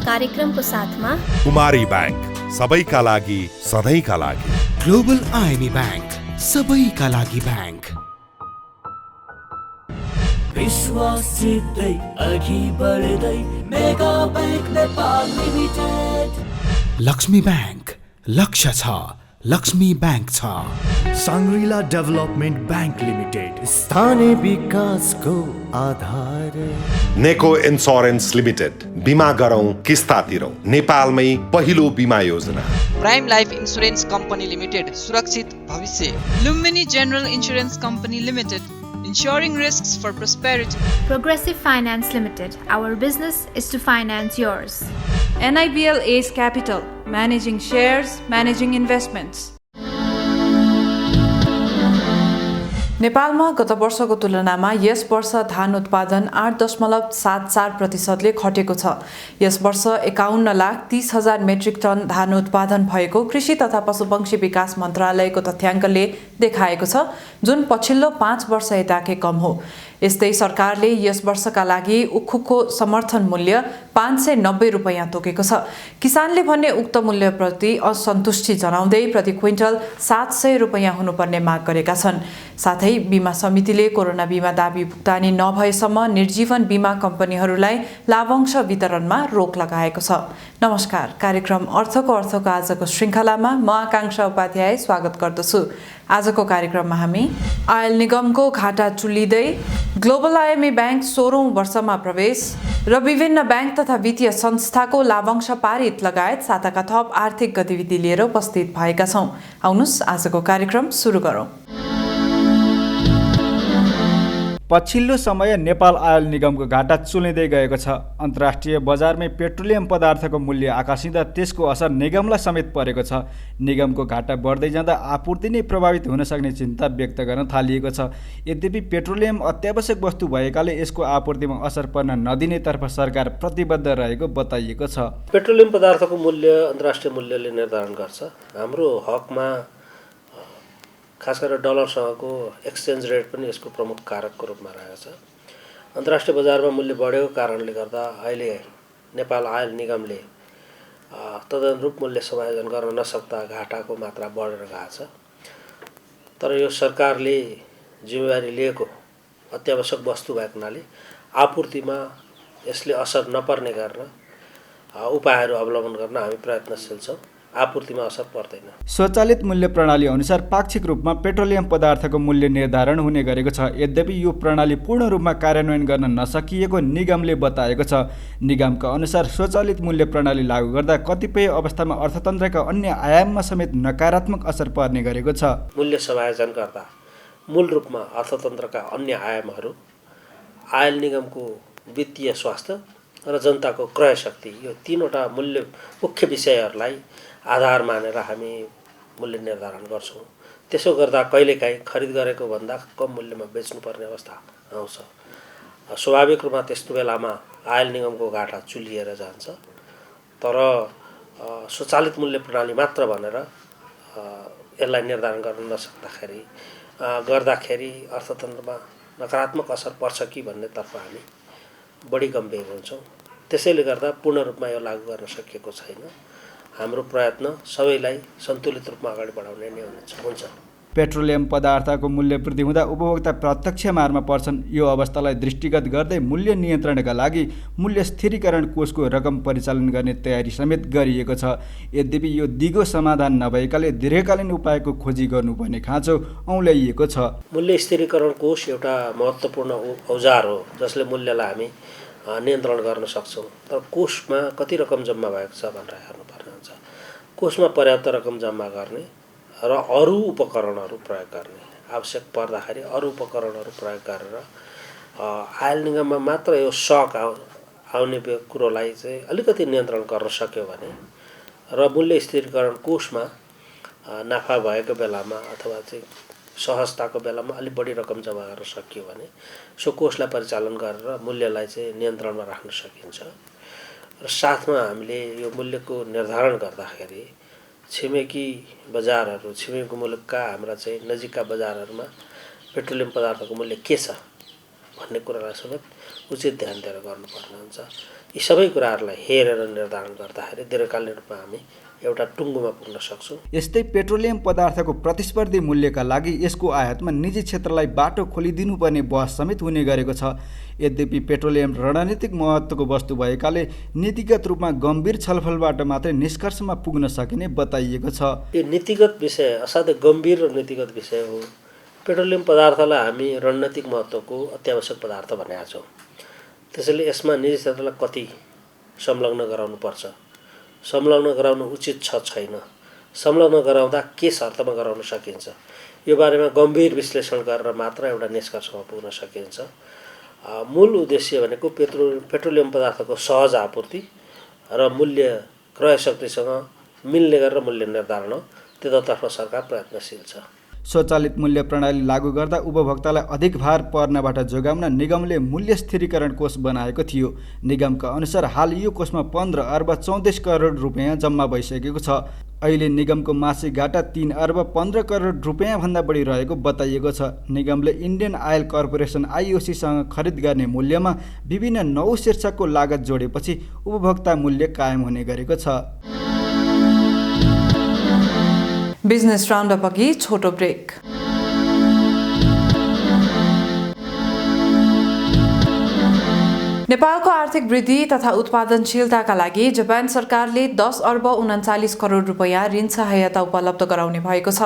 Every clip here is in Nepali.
कार्यक्रमको साथमा कुमारी बैंक सबैका लागि सधैँका लागि, ग्लोबल आइएमई बैंक सबैका लागि बैंक, विश्वासितै अघि बढ्दै mega bank Nepal limited, Lakshmi bank लक्ष्य छ, लक्ष्मी बैंक छ, साङ्ग्रिला डेभलपमेन्ट बैंक लिमिटेड स्थानीय विकासको आधार, नेको इन्स्योरेन्स लिमिटेड बिमा गरौँ किस्ता तिरौँ, नेपालमै पहिलो बिमा योजना, prime life insurance company limited सुरक्षित भविष्य, Lumbini general insurance company limited ensuring risks for prosperity, Progressive Finance Limited, our business is to finance yours, NIBL Ace Capital, managing shares, managing investments. नेपालमा गत वर्षको तुलनामा यस वर्ष धान उत्पादन 8.74% घटेको छ। यस वर्ष 51,30,000 मेट्रिक टन धान उत्पादन भएको कृषि तथा पशुपक्षी विकास मन्त्रालयको तथ्याङ्कले देखाएको छ, जुन पछिल्लो 5 वर्ष यताकै कम हो। यस्तै सरकारले यस वर्षका लागि उखुको समर्थन मूल्य 590 रुपैयाँ तोकेको छ। किसानले भने उक्त मूल्यप्रति असन्तुष्टि जनाउँदै प्रति क्विन्टल 700 रुपैयाँ हुनुपर्ने माग गरेका छन्। साथै बीमा समितिले कोरोना बीमा दाबी भुक्तानी नभएसम्म निर्जीवन बीमा कम्पनीहरूलाई लाभांश वितरणमा रोक लगाएको छ। नमस्कार, कार्यक्रम अर्थको आजको श्रृङ्खलामा म आकांक्षा उपाध्याय स्वागत गर्दछु। आजको कार्यक्रममा हामी आयल निगमको घाटा चुलिँदै ग्लोबल आइएमई बैंक 16औं वर्षमा प्रवेश र विभिन्न बैंक तथा वित्तीय संस्थाको लाभांश पारित लगायत साताका थप आर्थिक गतिविधि लिएर उपस्थित भएका छौं। आउनुस् आजको कार्यक्रम सुरु गरौं। पछिल्लो समय नेपाल आयल निगमको घाटा चुलिँदै गएको छ। अन्तर्राष्ट्रिय बजारमै पेट्रोलियम पदार्थको मूल्य आकाशिँदा त्यसको असर निगमलाई समेत परेको छ। निगमको घाटा बढ्दै जाँदा आपूर्ति नै प्रभावित हुन सक्ने चिन्ता व्यक्त गर्न थालिएको छ। यद्यपि पेट्रोलियम अत्यावश्यक वस्तु भएकाले यसको आपूर्तिमा असर पर्न नदिनेतर्फ सरकार प्रतिबद्ध रहेको बताइएको छ। पेट्रोलियम पदार्थको मूल्य अन्तर्राष्ट्रिय मूल्यले निर्धारण गर्छ। हाम्रो हकमा खास गरेर डलरसँगको एक्सचेन्ज रेट पनि यसको प्रमुख कारकको रूपमा रहेको छ। अन्तर्राष्ट्रिय बजारमा मूल्य बढेको कारणले गर्दा अहिले नेपाल आयल निगमले तदनुरूप मूल्य समायोजन गर्न नसक्दा घाटाको मात्रा बढेर गएको छ। तर यो सरकारले जिम्मेवारी लिएको अत्यावश्यक वस्तु भएको हुनाले आपूर्तिमा यसले असर नपर्ने गर्न उपायहरू अवलम्बन गर्न हामी प्रयत्नशील छौँ। आपूर्तिमा असर पर्दैन। स्वचालित मूल्य प्रणाली अनुसार पाक्षिक रूपमा पेट्रोलियम पदार्थको मूल्य निर्धारण हुने गरेको छ। यद्यपि यो प्रणाली पूर्ण रूपमा कार्यान्वयन गर्न नसकिएको निगमले बताएको छ। निगमका अनुसार स्वचालित मूल्य प्रणाली लागू गर्दा कतिपय अवस्थामा अर्थतन्त्रका अन्य आयाममा समेत नकारात्मक असर पर्ने गरेको छ। मूल्य समायोजन गर्दा मूल रूपमा अर्थतन्त्रका अन्य आयामहरू, आयल निगमको वित्तीय स्वास्थ्य र जनताको क्रय शक्ति, यो तीनवटा मूल्य मुख्य विषयहरूलाई आधार मानेर हामी मूल्य निर्धारण गर्छौँ। त्यसो गर्दा कहिलेकाहीँ खरिद गरेको भन्दा कम मूल्यमा बेच्नुपर्ने अवस्था आउँछ। स्वाभाविक रूपमा त्यस्तो बेलामा आयल निगमको घाटा चुलिएर जान्छ। तर स्वचालित मूल्य प्रणाली मात्र भनेर यसलाई निर्धारण गर्न नसक्दाखेरि गर्दाखेरि अर्थतन्त्रमा नकारात्मक असर पर्छ कि भन्नेतर्फ हामी बढी गम्भीर हुन्छौँ। त्यसैले गर्दा पूर्ण रूपमा यो लागू गर्न सकिएको छैन। हाम्रो प्रयत्न सबैलाई सन्तुलित रूपमा अगाडि बढाउने नै हुन्छ। पेट्रोलियम पदार्थको मूल्य वृद्धि हुँदा उपभोक्ता प्रत्यक्ष मारमा पर्छन्। यो अवस्थालाई दृष्टिगत गर्दै मूल्य नियन्त्रणका लागि मूल्य स्थिरीकरण कोषको रकम परिचालन गर्ने तयारी समेत गरिएको छ। यद्यपि यो दिगो समाधान नभएकाले दीर्घकालीन उपायको खोजी गर्नुपर्ने खाँचो औँल्याइएको छ। मूल्य स्थिरीकरण कोष एउटा महत्त्वपूर्ण औजार हो जसले मूल्यलाई हामी नियन्त्रण गर्न सक्छौँ। तर कोषमा कति रकम जम्मा भएको छ भनेर हेर्नुपर्ने हुन्छ। कोषमा पर्याप्त रकम जम्मा गर्ने र अरू उपकरणहरू प्रयोग गर्ने, आवश्यक पर्दाखेरि अरू उपकरणहरू प्रयोग गरेर आयल निगममा मात्र यो सक आउने कुरोलाई चाहिँ अलिकति नियन्त्रण गर्न सक्यो भने र मूल्य स्थिरीकरण कोषमा नाफा भएको बेलामा अथवा चाहिँ सहजताको बेलामा अलिक बढी रकम जम्मा गर्न सकियो भने सो कोषलाई परिचालन गरेर मूल्यलाई चाहिँ नियन्त्रणमा राख्न सकिन्छ। र साथमा हामीले यो मूल्यको निर्धारण गर्दाखेरि छिमेकी बजारहरू, छिमेकी मुलुकका हाम्रा चाहिँ नजिकका बजारहरूमा पेट्रोलियम पदार्थको मूल्य के छ भन्ने कुरालाई समेत उचित ध्यान दिएर गर्नुपर्ने हुन्छ। यी सबै कुराहरूलाई हेरेर निर्धारण गर्दाखेरि दीर्घकालीन रूपमा हामी एउटा टुङ्गोमा पुग्न सक्छौँ। यस्तै पेट्रोलियम पदार्थको प्रतिस्पर्धी मूल्यका लागि यसको आयातमा निजी क्षेत्रलाई बाटो खोलिदिनुपर्ने बहस समेत हुने गरेको छ। यद्यपि पेट्रोलियम रणनीतिक महत्त्वको वस्तु भएकाले नीतिगत रूपमा गम्भीर छलफलबाट मात्रै निष्कर्षमा पुग्न सकिने बताइएको छ। यो नीतिगत विषय असाध्यै गम्भीर र नीतिगत विषय हो। पेट्रोलियम पदार्थलाई हामी रणनीतिक महत्त्वको अत्यावश्यक पदार्थ भनेका छौँ। त्यसैले यसमा निजी क्षेत्रलाई कति संलग्न गराउनुपर्छ, संलग्न गराउनु उचित छ छैन, संलग्न गराउँदा के शर्तमा गराउन सकिन्छ, यो बारेमा गम्भीर विश्लेषण गरेर मात्र एउटा निष्कर्षमा पुग्न सकिन्छ। मूल उद्देश्य भनेको पेट्रोलियम पदार्थको सहज आपूर्ति र मूल्य क्रय शक्तिसँग मिल्ने गरेर मूल्य निर्धारण हो। त्यतातर्फ सरकार प्रयत्नशील छ। स्वचालित मूल्य प्रणाली लागू गर्दा उपभोक्तालाई अधिक भार पर्नबाट जोगाउन निगमले मूल्य स्थिरीकरण कोष बनाएको थियो। निगमका अनुसार हाल यो कोषमा 15 अर्ब 34 करोड रुपियाँ जम्मा भइसकेको छ। अहिले निगमको मासिक घाटा 3 अर्ब 15 करोड रुपियाँभन्दा बढी रहेको बताइएको छ। निगमले इन्डियन आयल कर्पोरेसन IOCसँग खरिद गर्ने मूल्यमा विभिन्न 9 शीर्षकको लागत जोडेपछि उपभोक्ता मूल्य कायम हुने गरेको छ। बिजनेस राउन्डअप अघि छोटो ब्रेक। नेपालको आर्थिक वृद्धि तथा उत्पादनशीलताका लागि जापान सरकारले 10 अर्ब 39 करोड रुपियाँ ऋण सहायता उपलब्ध गराउने भएको छ।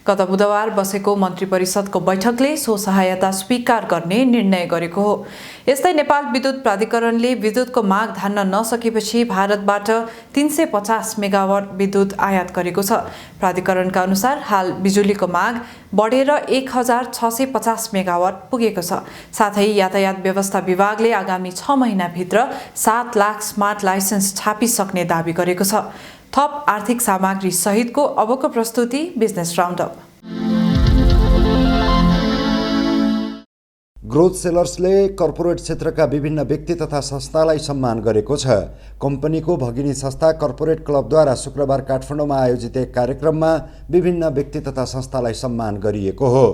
गत बुधबार बसेको मन्त्री परिषदको बैठकले सो सहायता स्वीकार गर्ने निर्णय गरेको हो। यस्तै नेपाल विद्युत प्राधिकरणले विद्युतको माग धान्न नसकेपछि भारतबाट 350 मेगावाट विद्युत आयात गरेको छ। प्राधिकरणका अनुसार हाल बिजुलीको माग बढेर 1650 मेगावाट पुगेको छ। साथै यातायात व्यवस्था विभागले आगामी 6 महिनाभित्र 7 लाख स्मार्ट लाइसेन्स छापिसक्ने दावी गरेको छ। थप आर्थिक सामग्री सहितको अबको प्रस्तुति बिजनेस राउन्डअप। ग्रोथ सेलर्सले कर्पोरेट क्षेत्रका विभिन्न व्यक्ति तथा संस्थालाई सम्मान गरेको छ। कम्पनीको भगिनी संस्था कर्पोरेट क्लबद्वारा शुक्रबार काठमाडौँमा आयोजित एक कार्यक्रममा विभिन्न व्यक्ति तथा संस्थालाई सम्मान गरिएको हो।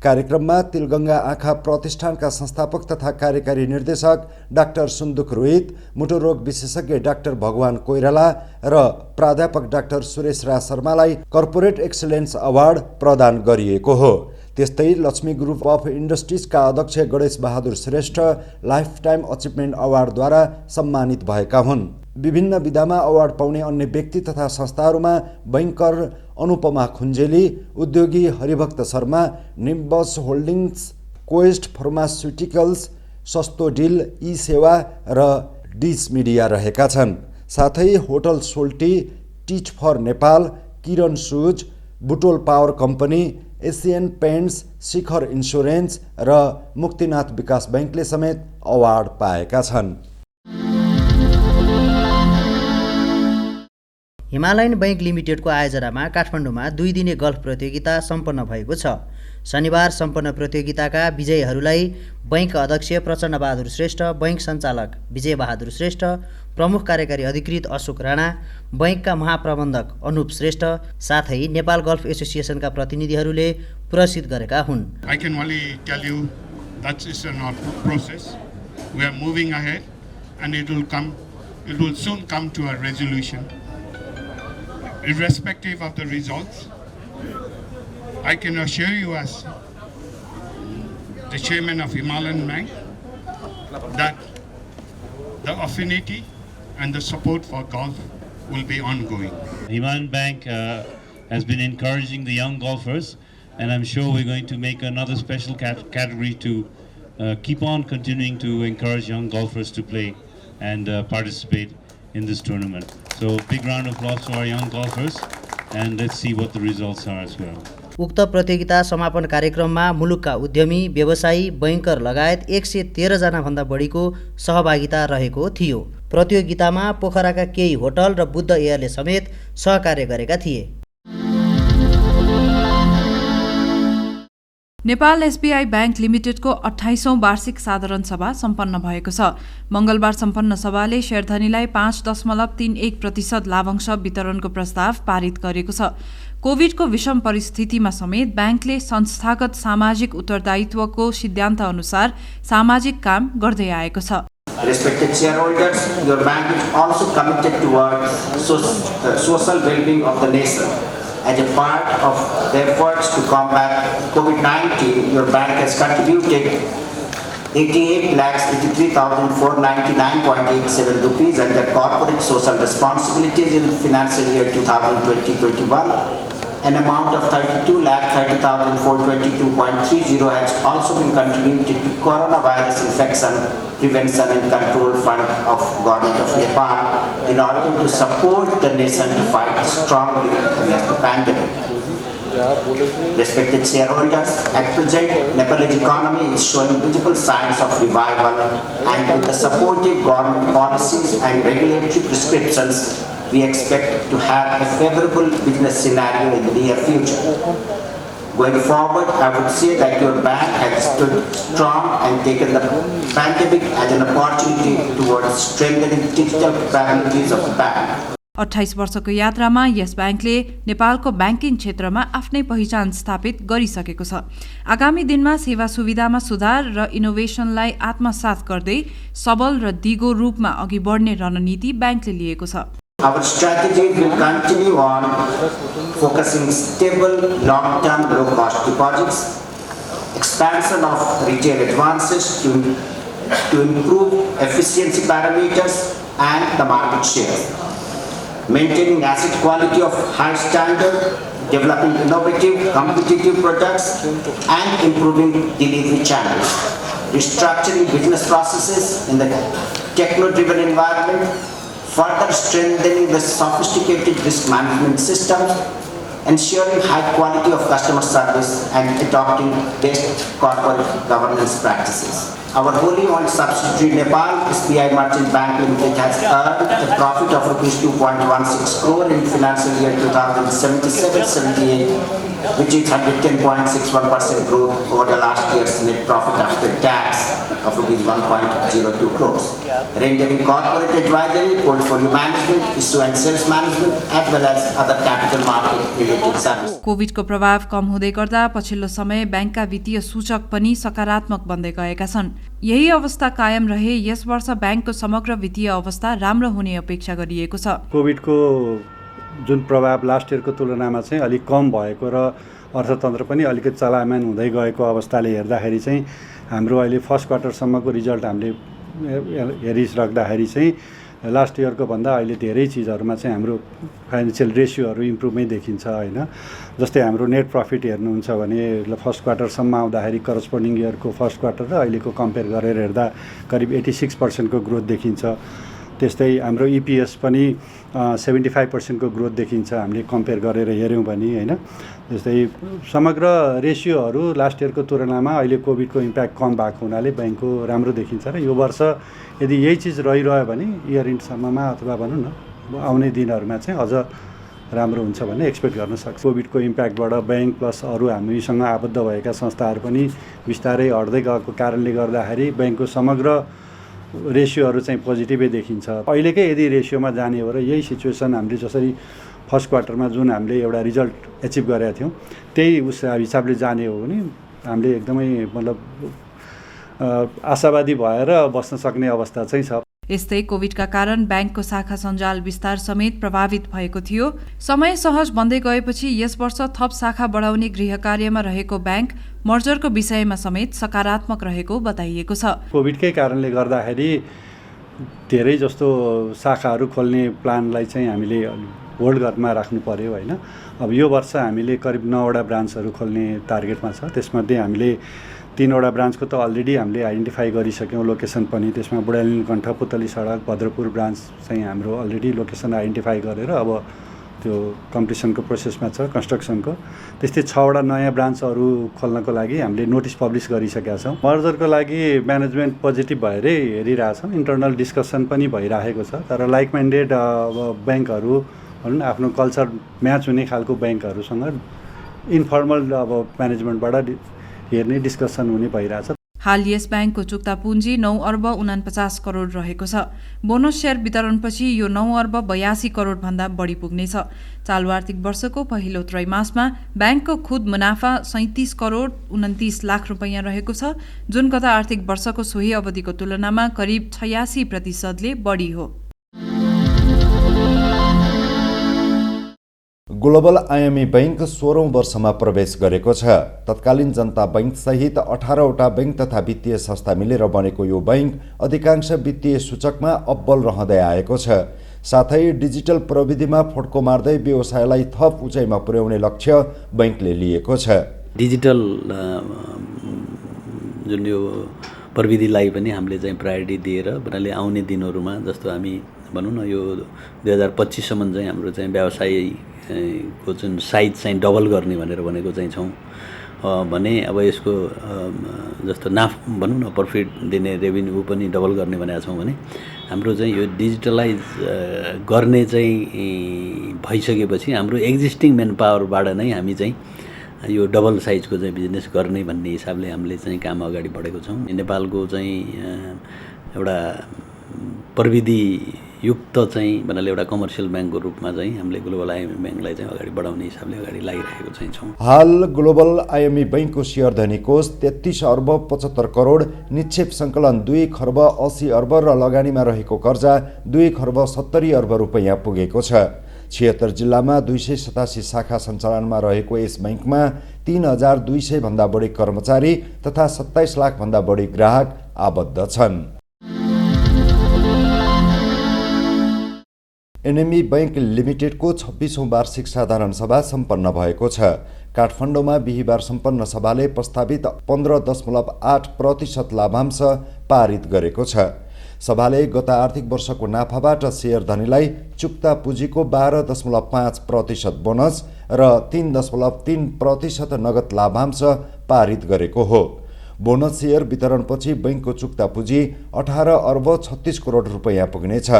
कार्यक्रममा तिलगङ्गा आँखा प्रतिष्ठानका संस्थापक तथा कार्यकारी निर्देशक डाक्टर सुन्दुक रोहित, मुटुरोग विशेषज्ञ डाक्टर भगवान कोइराला र प्राध्यापक डाक्टर सुरेश राज शर्मालाई कर्पोरेट एक्सलेन्स अवार्ड प्रदान गरिएको हो। त्यस्तै लक्ष्मी ग्रुप अफ इन्डस्ट्रिजका अध्यक्ष Ganesh Bahadur Shrestha life time achievement अवार्डद्वारा सम्मानित भएका हुन्। विभिन्न विधामा अवार्ड पाउने अन्य व्यक्ति तथा संस्थाहरूमा बैंकर अनुपमा खुञ्जेली, उद्योगी Haribhakta Sharma, Nimbus holdings, Quest pharmaceuticals, Sasto deal, e Sewa र डिस मिडिया रहेका छन्। साथै hotel Soaltee, teach for Nepal, Kiran shoes, Butwal power company, Asian paints, Shikhar insurance र मुक्तिनाथ विकास बैंकले समेत अवार्ड पाएका छन्। हिमालयन बैंक लिमिटेडको आयोजनामा काठमाडौँमा 2 दिने गल्फ प्रतियोगिता सम्पन्न भएको छ। शनिबार सम्पन्न प्रतियोगिताका विजयीहरूलाई बैंक अध्यक्ष प्रचण्ड बहादुर श्रेष्ठ, बैंक सञ्चालक विजय बहादुर श्रेष्ठ, प्रमुख कार्यकारी अधिकृत अशोक राणा, बैंकका महाप्रबन्धक अनुप श्रेष्ठ साथै नेपाल गल्फ एसोसिएसनका प्रतिनिधिहरूले पुरस्कृत गरेका हुन्। I can only tell you that is a process. We are moving ahead and it will soon come to a resolution. Irrespective of the results, I can assure you as the chairman of Himalayan Bank that the affinity and the support for golf will be ongoing. Himalayan Bank has been encouraging the young golfers, and I'm sure we're going to make another special category to keep on continuing to encourage young golfers to play and participate in this tournament. So big round of applause to our young golfers, and let's see what the results are as well. उक्त प्रतियोगिता समापन कार्यक्रममा मुलुकका उद्यमी, व्यवसायी, बैंकर लगायत 113 जना भन्दा बढीको सहभागिता रहेको थियो। प्रतियोगितामा पोखराका केही होटल र बुद्ध एयरले समेत सहकार्य गरेका थिए। नेपाल एसबीआई बैंक लिमिटेडको 28औं वार्षिक साधारण सभा सम्पन्न भएको छ। मंगलबार सम्पन्न सभाले शेयरधनीलाई 5.31% लाभांश वितरणको प्रस्ताव पारित गरेको छ। कोभिडको विषम परिस्थितिमा समेत बैंकले संस्थागत सामाजिक उत्तरदायित्वको सिद्धान्त अनुसार सामाजिक काम गर्दै आएको छ। Respected shareholders, your bank is also committed towards social well-being of the nation. As a part of the efforts to combat COVID-19, your bank has contributed 88,83,499.87 rupees under corporate social responsibilities in financial year 2020-21. An amount of 32,30,422.30 has also been contributed to Coronavirus Infection Prevention and Control Fund of Government of Nepal in order to support the nation to fight strongly against the pandemic. Respected shareholders, at present, Nepal's economy is showing visible signs of revival, and with the supportive government policies and regulatory prescriptions, we expect to have a favorable business scenario in the near future. Going forward, I would say that your bank has stood strong and taken the pandemic as an opportunity towards strengthening digital capabilities of the bank. 28 वर्षको यात्रामा यस ब्याङ्कले नेपालको ब्याङ्किङ क्षेत्रमा आफ्नै पहिचान स्थापित गरिसकेको छ। आगामी दिनमा सेवा सुविधामा सुधार र इनोभेसनलाई आत्मसात गर्दै सबल र दिगो रूपमा अघि बढ्ने रणनीति ब्याङ्कले लिएको छ। Our strategy will continue on focusing stable, long-term, low-cost deposits, expansion of retail advances to improve efficiency parameters and the market share, maintaining asset quality of high standard, developing innovative, competitive products, and improving delivery channels, restructuring business processes in the techno-driven environment, further strengthening the sophisticated risk management systems, ensuring high quality of customer service, and adopting best corporate governance practices. Our wholly owned subsidiary Nepal SBI Merchant Bank Limited has earned a profit of rupees 2.16 crore in financial year 2077-78, which is 110.61% growth over the last year's net profit after tax of rupees 1.02 crores, rendering corporate advisory, portfolio management, issue and sales management, as well as other capital market related services. कोभिडको प्रभाव कम हुँदै गर्दा पछिल्लो समय ब्याङ्कका वित्तीय सूचक पनि सकारात्मक बन्दै गएका छन्। यही अवस्था कायम रहे यस वर्ष ब्याङ्कको समग्र वित्तीय अवस्था राम्रो हुने अपेक्षा गरिएको छ। कोभिडको जुन प्रभाव लास्ट इयरको तुलनामा चाहिँ अलिक कम भएको र अर्थतन्त्र पनि अलिकति चलायमान हुँदै गएको अवस्थाले हेर्दाखेरि चाहिँ हाम्रो अहिले फर्स्ट क्वार्टरसम्मको रिजल्ट हामीले हेरिराख्दाखेरि चाहिँ लास्ट इयरको भन्दा अहिले धेरै चिजहरूमा चाहिँ हाम्रो फाइनेन्सियल रेसियोहरू इम्प्रुभमै देखिन्छ हैन। जस्तै हाम्रो नेट प्रफिट हेर्नुहुन्छ भने फर्स्ट क्वार्टरसम्म आउँदाखेरि करस्पोन्डिङ इयरको फर्स्ट क्वार्टर र अहिलेको कम्पेयर गरेर हेर्दा करिब 86% को ग्रोथ देखिन्छ। त्यस्तै हाम्रो इपिएस पनि 75% को ग्रोथ देखिन्छ हामीले कम्पेयर गरेर हेऱ्यौँ भने हैन। जस्तै समग्र रेसियोहरू लास्ट इयरको तुलनामा अहिले कोभिडको इम्प्याक्ट कम भएको हुनाले ब्याङ्कको राम्रो देखिन्छ र यो वर्ष यदि यही चिज रहिरह्यो भने इयर इन्डसम्ममा अथवा भनौँ न आउने दिनहरूमा चाहिँ अझ राम्रो हुन्छ भन्ने एक्सपेक्ट गर्न सक्छ। कोभिडको इम्प्याक्टबाट ब्याङ्क प्लस अरू हामीसँग आबद्ध भएका संस्थाहरू पनि बिस्तारै हट्दै गएको कारणले गर्दाखेरि ब्याङ्कको समग्र रेसियोहरू चाहिँ पोजिटिभै देखिन्छ। अहिलेकै यदि रेसियोमा जाने हो र यही सिचुएसन हामीले जसरी फर्स्ट क्वार्टरमा जुन हामीले एउटा रिजल्ट एचिभ गरेका थियौँ त्यही हिसाबले जाने हो भने हामीले एकदमै मतलब आशावादी भएर बस्न सक्ने अवस्था चाहिँ छ। यस्तै कोभिडका कारण ब्याङ्कको शाखा सञ्जाल विस्तार समेत प्रभावित भएको थियो। समय सहज बन्दै गएपछि यस वर्ष थप शाखा बढाउने गृह कार्यमा रहेको ब्याङ्क मर्जरको विषयमा समेत सकारात्मक रहेको बताइएको छ। कोभिडकै कारणले गर्दाखेरि धेरै जस्तो शाखाहरू खोल्ने प्लानलाई चाहिँ हामीले होल्ड गर्नमा राख्नु पर्यो हैन। अब यो वर्ष हामीले करिब 9वटा ब्रान्चहरू खोल्ने टार्गेटमा छ। त्यसमध्ये हामीले 3वटा ब्रान्चको त अलरेडी हामीले आइडेन्टिफाई गरिसक्यौँ लोकेसन पनि। त्यसमा बुढानीलकण्ठ, पुतली सडक, भद्रपुर ब्रान्च चाहिँ हाम्रो अलरेडी लोकेसन आइडेन्टिफाई गरेर अब त्यो कम्प्लिसनको प्रोसेसमा छ कन्स्ट्रक्सनको। त्यस्तै 6वटा नयाँ ब्रान्चहरू खोल्नको लागि हामीले नोटिस पब्लिस गरिसकेका छौँ। मर्जरको लागि म्यानेजमेन्ट पोजिटिभ भएरै हेरिरहेछौँ। इन्टरनल डिस्कसन पनि भइरहेको छ। तर लाइक माइन्डेड ब्याङ्कहरू भनौँ आफ्नो कल्चर म्याच हुने खालको ब्याङ्कहरूसँग इन्फर्मल अब म्यानेजमेन्टबाट हेर्ने डिस्कसन हुने भइरहेछ। हाल यस ब्याङ्कको चुक्ता पुँजी 9 अर्ब 49 करोड रहेको छ। बोनस सेयर वितरणपछि यो 9 अर्ब 82 करोडभन्दा बढी पुग्नेछ। चालु आर्थिक वर्षको पहिलो त्रैमासमा ब्याङ्कको खुद मुनाफा 37 करोड 29 लाख रुपैयाँ रहेको छ, जुन गत आर्थिक वर्षको सोही अवधिको तुलनामा करिब 86% बढी हो। ग्लोबल आयामी बैंक 16औं वर्षमा प्रवेश गरेको छ। तत्कालीन जनता बैंक सहित 18वटा बैंक तथा वित्तीय संस्था मिलेर बनेको यो बैंक अधिकांश वित्तीय सूचकमा अब्बल रहँदै आएको छ। साथै डिजिटल प्रविधिमा फड्को मार्दै व्यवसायलाई थप उचाइमा पुर्याउने लक्ष्य बैंकले लिएको छ। डिजिटल जुन यो प्रविधिलाई पनि हामीले चाहिँ प्रायोरिटी दिएर भन्नाले आउने दिनहरूमा जस्तो हामी भनौँ न यो 2025 सम्म चाहिँ हाम्रो चाहिँ व्यवसाय को जुन साइज चाहिँ डबल गर्ने भनेर भनेको चाहिँ छौँ भने अब यसको जस्तो नाफ भनौँ न प्रफिट दिने रेभिन्यू पनि डबल गर्ने भनेका छौँ भने हाम्रो चाहिँ यो डिजिटलाइज गर्ने चाहिँ भइसकेपछि हाम्रो एक्जिस्टिङ म्यान पावरबाट नै हामी चाहिँ यो डबल साइजको चाहिँ बिजनेस गर्ने भन्ने हिसाबले हामीले चाहिँ काम अगाडि बढेको छौँ। नेपालको चाहिँ एउटा प्रविधि युक्त चाहिँ भन्नाले एउटा कमर्सियल ब्याङ्कको रूपमा चाहिँ हामीले ग्लोबल आइएमई ब्याङ्कलाई चाहिँ अगाडि बढाउने हिसाबले अगाडि लागिरहेको चाहिँ छौँ। हाल ग्लोबल आइएमई बैंकको शेयर धनी कोष 33 अर्ब 75 करोड, निक्षेप सङ्कलन 2 खर्ब 80 अर्ब र लगानीमा रहेको कर्जा 2 खर्ब 70 अर्ब रुपैयाँ पुगेको छ। 76 जिल्लामा 287 शाखा सञ्चालनमा रहेको यस बैंकमा 3200 भन्दा बढी कर्मचारी तथा 27 लाख भन्दा बढी ग्राहक आबद्ध छन्। एनएमई बैंक लिमिटेडको 26औं वार्षिक साधारण सभा सम्पन्न भएको छ। काठमाडौँमा बिहिबार सम्पन्न सभाले प्रस्तावित 15.8% लाभांश पारित गरेको छ। सभाले गत आर्थिक वर्षको नाफाबाट शेयर धनीलाई चुक्ता पुँजीको 12.5% बोनस र 3.3% नगद लाभांश पारित गरेको हो। बोनस शेयर वितरणपछि बैंकको चुक्ता पुँजी 18 अर्ब 36 करोड रुपैयाँ पुग्नेछ।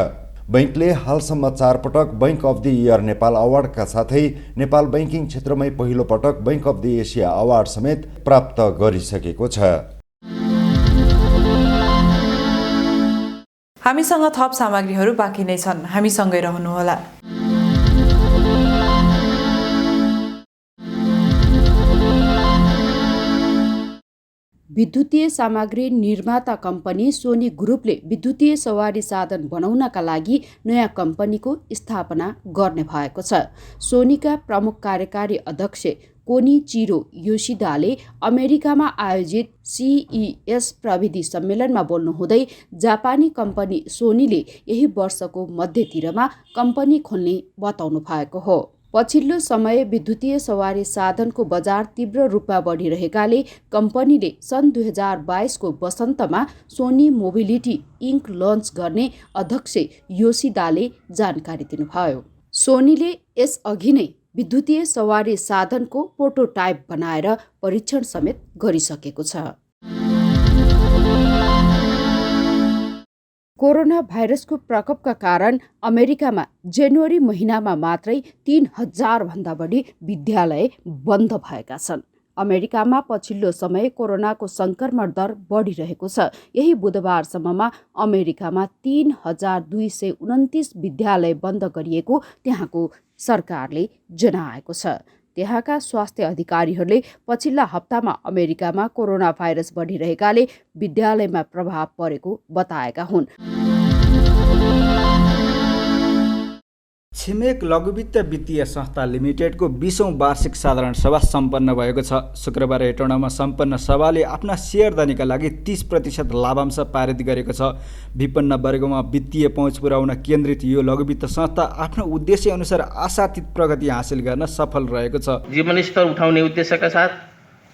बैंकले हालसम्म 4 पटक bank of the year Nepal अवार्डका साथै नेपाल बैंकिङ क्षेत्रमै पहिलो पटक bank of the Asia award समेत प्राप्त गरिसकेको छ। हामीसँग थप सामग्रीहरू बाँकी नै छन्, हामीसँगै रहनुहोला। विद्युतीय सामग्री निर्माता कम्पनी सोनी ग्रुपले विद्युतीय सवारी साधन बनाउनका लागि नयाँ कम्पनीको स्थापना गर्ने भएको छ। सोनीका प्रमुख कार्यकारी अध्यक्ष कोनिचिरो योशिदाले अमेरिकामा आयोजित CES प्रविधि सम्मेलनमा बोल्नुहुँदै जापानी कम्पनी सोनीले यही वर्षको मध्यतिरमा कम्पनी खोल्ने बताउनु भएको हो। पछिल्लो समय विद्युतीय सवारी साधनको बजार तीव्र रूपमा बढिरहेकाले कम्पनीले सन् 2022 को वसन्तमा सोनी मोबिलिटी इन्क लन्च गर्ने अध्यक्ष योशिदाले जानकारी दिनुभयो। सोनीले यसअघि नै विद्युतीय सवारी साधनको प्रोटोटाइप बनाएर परीक्षण समेत गरिसकेको छ। कोरोना भाइरसको प्रकोपका कारण अमेरिकामा जनवरी महिनामा मात्रै 3000 भन्दा बढी विद्यालय बन्द भएका छन्। अमेरिकामा पछिल्लो समय कोरोनाको सङ्क्रमण दर बढिरहेको छ। यही बुधबारसम्ममा अमेरिकामा 3229 विद्यालय बन्द गरिएको त्यहाँको सरकारले जनाएको छ। त्यहाँका स्वास्थ्य अधिकारीहरूले पछिल्ला हप्तामा अमेरिकामा कोरोना भाइरस बढिरहेकाले विद्यालयमा प्रभाव परेको बताएका हुन्। छिमेक लघुवित्त वित्तीय संस्था लिमिटेडको 20औं वार्षिक साधारण सभा सम्पन्न भएको छ। शुक्रबार हेटौँडामा सम्पन्न सभाले आफ्ना सेयरधनीका लागि 30% लाभांश पारित गरेको छ। विपन्न वर्गमा वित्तीय पहुँच पुर्याउन केन्द्रित यो लघुवित्त संस्था आफ्नो उद्देश्य अनुसार आशातीत प्रगति हासिल गर्न सफल रहेको छ। जीवन स्तर उठाउने उद्देश्यका साथ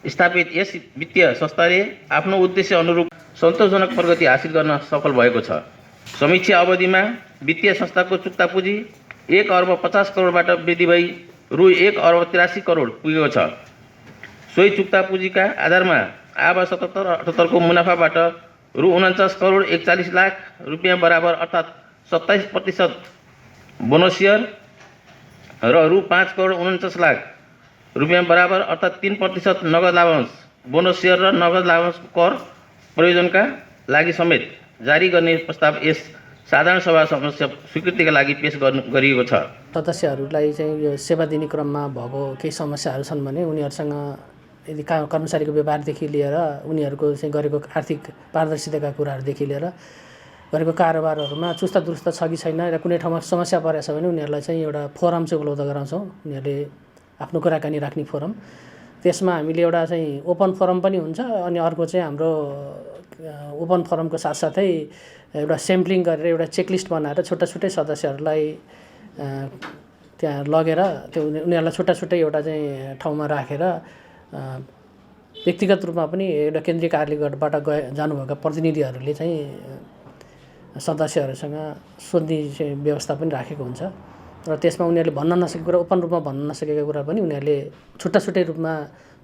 स्थापित यस वित्तीय संस्थाले आफ्नो उद्देश्य अनुरूप सन्तोषजनक प्रगति हासिल गर्न सफल भएको छ। समीक्षा अवधिमा वित्तीय संस्थाको चुक्ता पुँजी 1 अर्ब 50 करोडबाट वृद्धि भई रु 1 अर्ब 83 करोड पुगेको छ। सोही चुक्ता पुँजीका आधारमा आब 77-78 को मुनाफाबाट रु 49 करोड 41 लाख रुपियाँ बराबर अर्थात् 27% बोनस सेयर र रु 5 करोड 49 लाख रुपियाँ बराबर अर्थात् 3% नगद लाभांश बोनस सेयर र नगद लाभांश कर प्रयोजनका लागि समेत जारी गर्ने प्रस्ताव यस साधारण सभा समस्या स्वीकृतिका लागि पेश गरिएको छ। सदस्यहरूलाई चाहिँ यो सेवा दिने क्रममा भएको केही समस्याहरू छन् भने उनीहरूसँग यदि कर्मचारीको व्यवहारदेखि लिएर उनीहरूको चाहिँ गरेको आर्थिक पारदर्शिताका कुराहरूदेखि लिएर गरेको कारोबारहरूमा चुस्त दुरुस्त छ कि छैन र कुनै ठाउँमा समस्या परेछ भने उनीहरूलाई चाहिँ एउटा फोरम चाहिँ उपलब्ध गराउँछौँ। उनीहरूले आफ्नो कुराकानी राख्ने फोरम, त्यसमा हामीले एउटा चाहिँ ओपन फोरम पनि हुन्छ अनि अर्को चाहिँ हाम्रो ओपन फोरमको साथसाथै एउटा सेम्पलिङ गरेर एउटा चेकलिस्ट बनाएर छुट्टा छुट्टै सदस्यहरूलाई त्यहाँ लगेर त्यो उनीहरूलाई छुट्टा छुट्टै एउटा चाहिँ ठाउँमा राखेर व्यक्तिगत रूपमा पनि एउटा केन्द्रीय कार्यालयबाट जानुभएका प्रतिनिधिहरूले चाहिँ सदस्यहरूसँग सोध्ने चाहिँ व्यवस्था पनि राखेको हुन्छ र त्यसमा उनीहरूले भन्न नसकेको कुरा, ओपन रूपमा भन्न नसकेका कुरा पनि उनीहरूले छुट्टा छुट्टै रूपमा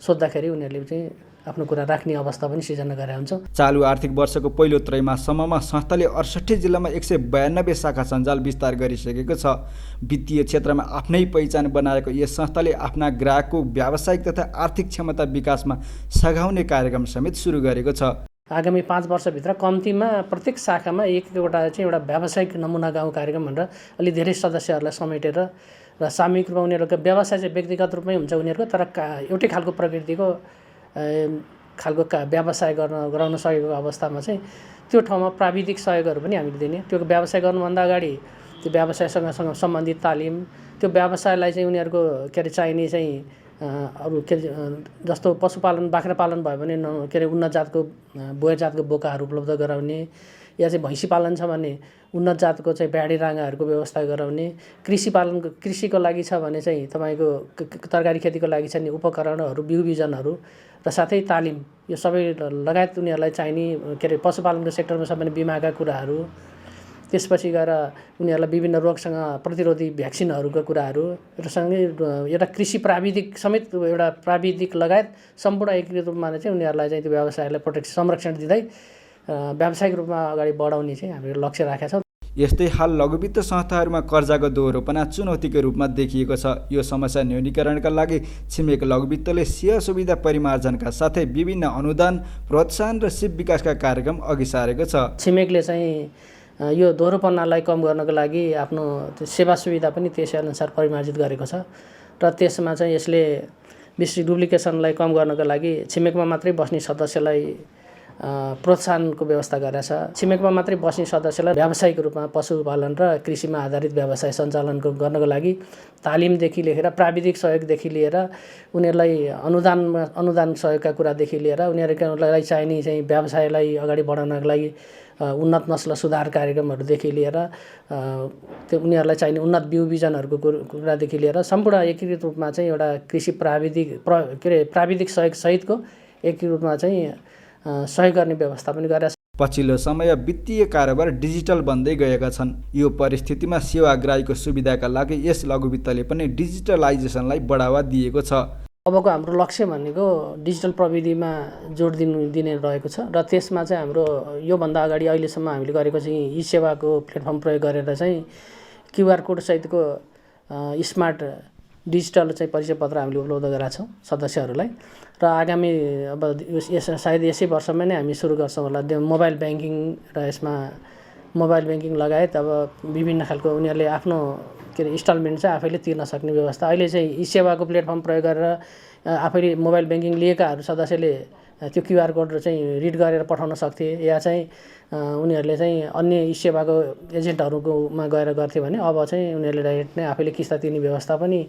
सोद्धाखेरि उनीहरूले चाहिँ आफ्नो कुरा राख्ने अवस्था पनि सिर्जना गरेका हुन्छौँ। चालु आर्थिक वर्षको पहिलो त्रैमाससम्ममा संस्थाले 68 जिल्लामा 192 शाखा सञ्जाल विस्तार गरिसकेको छ। वित्तीय क्षेत्रमा आफ्नै पहिचान बनाएको यस संस्थाले आफ्ना ग्राहकको व्यावसायिक तथा आर्थिक क्षमता विकासमा सघाउने कार्यक्रम समेत सुरु गरेको छ। आगामी 5 वर्षभित्र कम्तीमा प्रत्येक शाखामा एकवटा चाहिँ एउटा व्यावसायिक नमुना गाउँ कार्यक्रम भनेर अलि धेरै सदस्यहरूलाई समेटेर र सामूहिक रूपमा उनीहरूको व्यवसाय चाहिँ व्यक्तिगत रूपमै हुन्छ उनीहरूको, तर एउटै खालको प्रकृतिको व्यवसाय गराउन सकेको अवस्थामा चाहिँ त्यो ठाउँमा प्राविधिक सहयोगहरू पनि हामीले दिने। त्यो व्यवसाय गर्नुभन्दा अगाडि त्यो व्यवसायसँग सम्बन्धित तालिम, त्यो व्यवसायलाई चाहिँ उनीहरूको के अरे चाहिने चाहिँ अरू के जस्तो पशुपालन बाख्रा पालन भयो भने के अरे उन्नत जातको बोयर जातको बोकाहरू उपलब्ध गराउने, या चाहिँ भैँसी पालन छ भने उन्नत जातको चाहिँ ब्याडी राँगाहरूको व्यवस्था गराउने, कृषिको लागि छ भने चाहिँ तपाईँको तरकारी खेतीको लागि चाहिँ उपकरणहरू, बिउ बिजनहरू र साथै तालिम, यो सबै लगायत उनीहरूलाई चाहिने के अरे पशुपालनको सेक्टरमा छ भने बिमाका कुराहरू, त्यसपछि गएर उनीहरूलाई विभिन्न रोगसँग प्रतिरोधी भ्याक्सिनहरूका कुराहरू र सँगै एउटा कृषि प्राविधिक समेत एउटा प्राविधिक लगायत सम्पूर्ण एकीकृत रूपमा चाहिँ उनीहरूलाई चाहिँ त्यो व्यवसायलाई संरक्षण दिँदै व्यावसायिक रूपमा अगाडि बढाउने चाहिँ हामीले लक्ष्य राखेका छौँ। यस्तै हाल लघुवित्त संस्थाहरूमा कर्जाको दोहोरोपना चुनौतीको रूपमा देखिएको छ। यो समस्या न्यूनीकरणका लागि छिमेक लघुवित्तले सेवा सुविधा परिमार्जनका साथै विभिन्न अनुदान, प्रोत्साहन र सिप विकासका कार्यक्रम अघि सारेको छ। छिमेकले चाहिँ यो दोहोरोपनालाई कम गर्नको लागि आफ्नो सेवा सुविधा पनि त्यसै अनुसार परिमार्जित गरेको छ र त्यसमा चाहिँ यसले विस्तृत डुप्लिकेसनलाई कम गर्नको लागि छिमेकमा मात्रै बस्ने सदस्यलाई प्रोत्साहनको व्यवस्था गरेछ। छिमेकमा मात्रै बस्ने सदस्यलाई व्यावसायिक रूपमा पशुपालन र कृषिमा आधारित व्यवसाय सञ्चालन गर्नको लागि तालिमदेखि लिएर प्राविधिक सहयोगदेखि लिएर उनीहरूलाई अनुदान सहयोगका कुरादेखि लिएर उनीहरूलाई चाहिने चाहिँ व्यवसायलाई अगाडि बढाउनको लागि उन्नत नस्ल सुधार कार्यक्रमहरूदेखि लिएर त्यो उनीहरूलाई चाहिने उन्नत बिउ बिजनहरूको कुरादेखि लिएर सम्पूर्ण एकीकृत रूपमा चाहिँ एउटा कृषि प्राविधिक सहयोग सहितको एकीकृत रूपमा चाहिँ सहयोग गर्ने व्यवस्था पनि गरेछ। पछिल्लो समय वित्तीय कारोबार डिजिटल बन्दै गएका छन्। यो परिस्थितिमा सेवाग्राहीको सुविधाका लागि यस लघुवित्तले पनि डिजिटलाइजेसनलाई बढावा दिएको छ। अबको हाम्रो लक्ष्य भनेको डिजिटल प्रविधिमा जोड दिने रहेको छ र त्यसमा चाहिँ हाम्रो योभन्दा अगाडि अहिलेसम्म हामीले गरेको चाहिँ ई सेवाको प्लेटफर्म प्रयोग गरेर चाहिँ क्युआर कोड सहितको स्मार्ट डिजिटल चाहिँ परिचय पत्र हामीले उपलब्ध गराएका छौँ सदस्यहरूलाई र आगामी अब सायद यसै वर्षमा नै हामी सुरु गर्छौँ होला मोबाइल ब्याङ्किङ र यसमा मोबाइल ब्याङ्किङ लगायत अब विभिन्न खालको उनीहरूले आफ्नो के अरे इन्स्टलमेन्ट चाहिँ आफैले तिर्न सक्ने व्यवस्था अहिले चाहिँ ई सेवाको प्लेटफर्म प्रयोग गरेर आफैले मोबाइल ब्याङ्किङ लिएकाहरू सदस्यले त्यो क्युआर कोड चाहिँ रिड गरेर पठाउन सक्थे या चाहिँ उनीहरूले चाहिँ अन्य ई सेवाको एजेन्टहरूकोमा गएर गर्थे भने अब चाहिँ उनीहरूले डाइरेक्ट नै आफैले किस्ता तिर्ने व्यवस्था पनि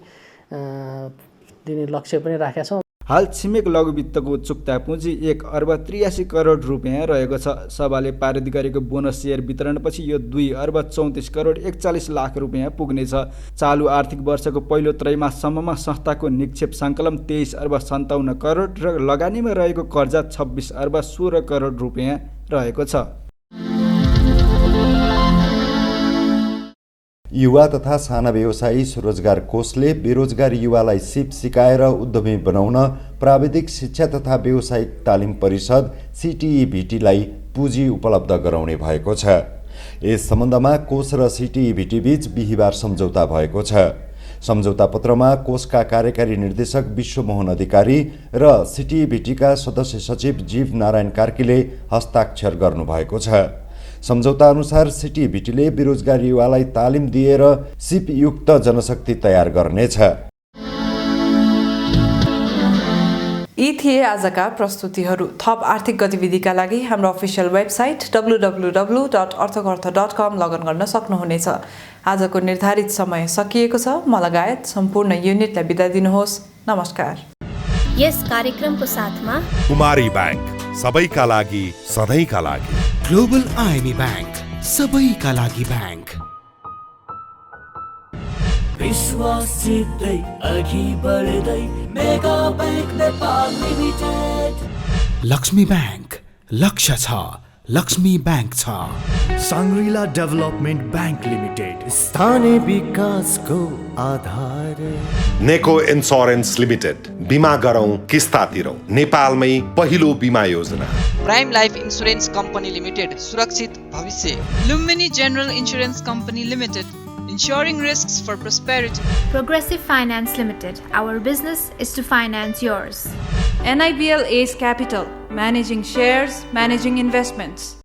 दिने लक्ष्य पनि राखेका छौँ। हाल छिमेक लघुवित्तको चुक्ता पुँजी 1,83 करोड रुपियाँ रहेको छ। सभाले पारित गरेको बोनस सेयर वितरणपछि यो 2,34 करोड 41 लाख रुपियाँ पुग्नेछ। चालु आर्थिक वर्षको पहिलो त्रैमाससम्ममा संस्थाको निक्षेप सङ्कलन 23,57 करोड र लगानीमा रहेको कर्जा 26,16 करोड रुपियाँ रहेको छ। युवा तथा साना व्यवसायी स्वरोजगार कोषले बेरोजगार युवालाई सिप सिकाएर उद्यमी बनाउन प्राविधिक शिक्षा तथा व्यावसायिक तालिम परिषद CTE-VT पुँजी उपलब्ध गराउने भएको छ। यस सम्बन्धमा कोष र CTE-VT बीच बिहिबार सम्झौता भएको छ। सम्झौता पत्रमा कोषका कार्यकारी निर्देशक विश्वमोहन अधिकारी र सिटिभिटीका सदस्य सचिव जीव नारायण कार्कीले हस्ताक्षर गर्नुभएको छ। सम्झौता अनुसार सिटिभिटीले बेरोजगार युवालाई तालिम दिएर सिपयुक्त जनशक्ति तयार गर्नेछ। यी थिए आजका प्रस्तुतिहरू। थप आर्थिक गतिविधिका लागि हाम्रो अफिसियल वेबसाइट www.arthakatha.com लगइन गर्न सक्नुहुनेछ। आजको निर्धारित समय सकिएको छ। म लगायत सम्पूर्ण युनिटलाई बिदा दिनुहोस्। नमस्कार। यस कार्यक्रमको साथमा कुमारी बैंक, सबैका लागि सधैँका लागि। ग्लोबल आइएमई बैंक, सबैका लागि बैंक। विश्वासितै अघि बढ्दै mega bank Nepal limited. Lakshmi bank, लक्ष्य छ, लक्ष्मी बैंक छ। साङ्ग्रिला डेभलपमेन्ट ब्याङ्क लिमिटेड, स्थानीय विकासको आधार। नेको इन्स्योरेन्स लिमिटेड, बिमा गरौँ किस्ता तिरौँ, नेपालमै पहिलो बिमा योजना। Prime life insurance company limited, सुरक्षित भविष्य। Lumini General Insurance Company Limited, ensuring risks for prosperity. Progressive Finance Limited, our business is to finance yours. NIBL Ace Capital, managing shares, managing investments.